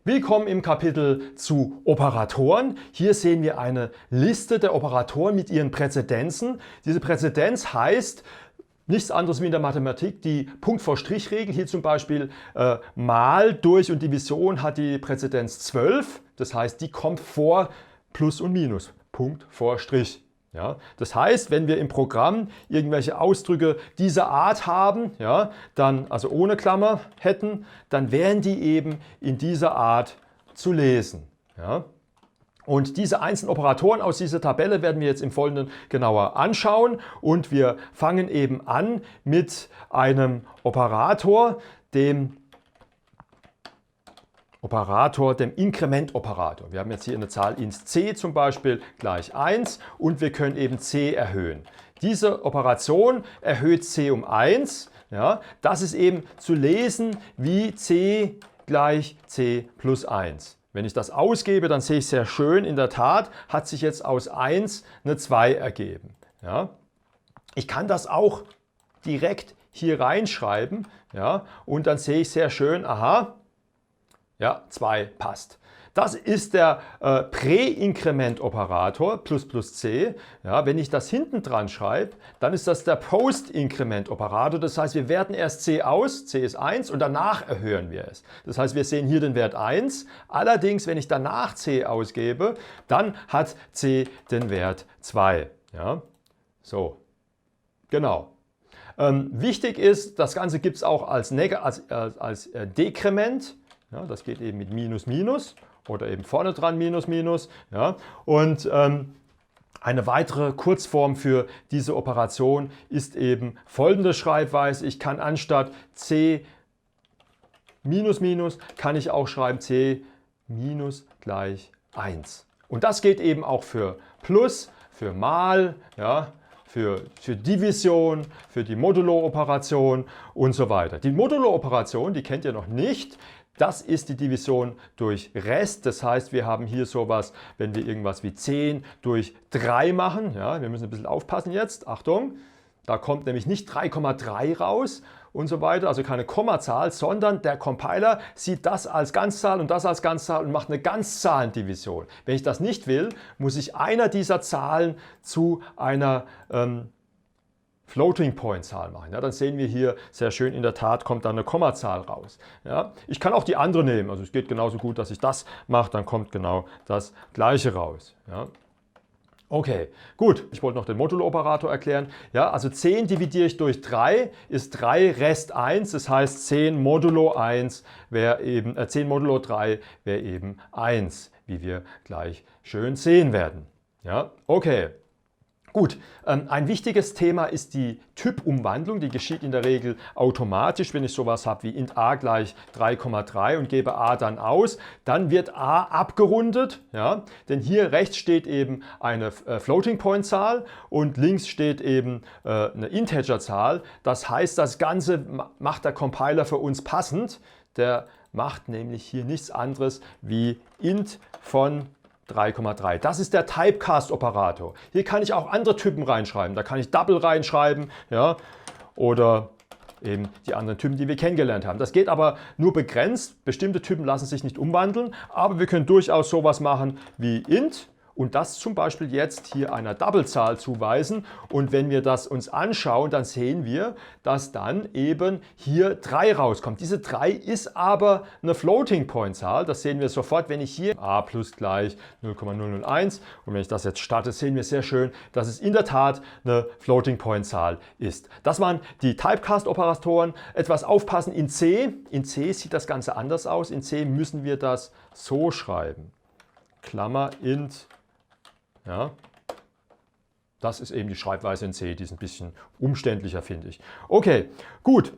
Willkommen im Kapitel zu Operatoren. Hier sehen wir eine Liste der Operatoren mit ihren Präzedenzen. Diese Präzedenz heißt nichts anderes wie in der Mathematik die Punkt-vor-Strich-Regel. Hier zum Beispiel mal, durch und Division hat die Präzedenz 12. Das heißt, die kommt vor Plus und Minus. Punkt vor Strich. Ja, das heißt, wenn wir im Programm irgendwelche Ausdrücke dieser Art haben, ja, dann, also ohne Klammer hätten, dann wären die eben in dieser Art zu lesen. Ja. Und diese einzelnen Operatoren aus dieser Tabelle werden wir jetzt im Folgenden genauer anschauen. Und wir fangen eben an mit einem Operator, dem Inkrementoperator. Wir haben jetzt hier eine Zahl int c zum Beispiel gleich 1 und wir können eben c erhöhen. Diese Operation erhöht c um 1. Ja, das ist eben zu lesen wie c gleich c plus 1. Wenn ich das ausgebe, dann sehe ich sehr schön, in der Tat hat sich jetzt aus 1 eine 2 ergeben. Ja. Ich kann das auch direkt hier reinschreiben, ja, und dann sehe ich sehr schön, aha, ja, 2 passt. Das ist der Prä-Inkrement-Operator plus c. Ja, wenn ich das hinten dran schreibe, dann ist das der Post-Inkrement-Operator. Das heißt, wir werten erst c aus, c ist 1 und danach erhöhen wir es. Das heißt, wir sehen hier den Wert 1. Allerdings, wenn ich danach c ausgebe, dann hat c den Wert 2. Ja, so, genau. Wichtig ist, das Ganze gibt es auch als Dekrement. Ja, das geht eben mit Minus, Minus oder eben vorne dran Minus, Minus. Ja. Und eine weitere Kurzform für diese Operation ist eben folgende Schreibweise. Ich kann anstatt c minus minus, kann ich auch schreiben c minus gleich 1. Und das geht eben auch für Plus, für Mal, ja, für Division, für die Modulo-Operation und so weiter. Die Modulo-Operation, die kennt ihr noch nicht. Das ist die Division durch Rest. Das heißt, wir haben hier sowas, wenn wir irgendwas wie 10 durch 3 machen. Ja, wir müssen ein bisschen aufpassen jetzt. Achtung, da kommt nämlich nicht 3,3 raus und so weiter, also keine Kommazahl, sondern der Compiler sieht das als Ganzzahl und das als Ganzzahl und macht eine Ganzzahlendivision. Wenn ich das nicht will, muss ich einer dieser Zahlen zu einer Floating-Point-Zahl machen. Ja, dann sehen wir hier sehr schön, in der Tat kommt dann eine Kommazahl raus. Ja, ich kann auch die andere nehmen, also es geht genauso gut, dass ich das mache, dann kommt genau das Gleiche raus. Ja. Okay, gut, ich wollte noch den Modulo-Operator erklären. Ja, also 10 dividiere ich durch 3 ist 3 Rest 1, das heißt 10 modulo 1 wäre eben, 10 modulo 3 wäre eben 1, wie wir gleich schön sehen werden. Ja, okay. Gut, ein wichtiges Thema ist die Typumwandlung. Die geschieht in der Regel automatisch. Wenn ich sowas habe wie int a gleich 3,3 und gebe a dann aus, dann wird a abgerundet. Ja? Denn hier rechts steht eben eine Floating-Point-Zahl und links steht eben eine Integer-Zahl. Das heißt, das Ganze macht der Compiler für uns passend. Der macht nämlich hier nichts anderes wie int von 3,3. Das ist der Typecast-Operator. Hier kann ich auch andere Typen reinschreiben. Da kann ich Double reinschreiben, ja, oder eben die anderen Typen, die wir kennengelernt haben. Das geht aber nur begrenzt. Bestimmte Typen lassen sich nicht umwandeln, aber wir können durchaus sowas machen wie int und das zum Beispiel jetzt hier einer Doublezahl zuweisen. Und wenn wir das uns anschauen, dann sehen wir, dass dann eben hier 3 rauskommt. Diese 3 ist aber eine Floating-Point-Zahl. Das sehen wir sofort, wenn ich hier a plus gleich 0,001 und wenn ich das jetzt starte, sehen wir sehr schön, dass es in der Tat eine Floating-Point-Zahl ist. Das waren die Typecast-Operatoren. Etwas aufpassen in C. In C sieht das Ganze anders aus. In C müssen wir das so schreiben. Klammer int. Ja, das ist eben die Schreibweise in C, die ist ein bisschen umständlicher, finde ich. Okay, gut.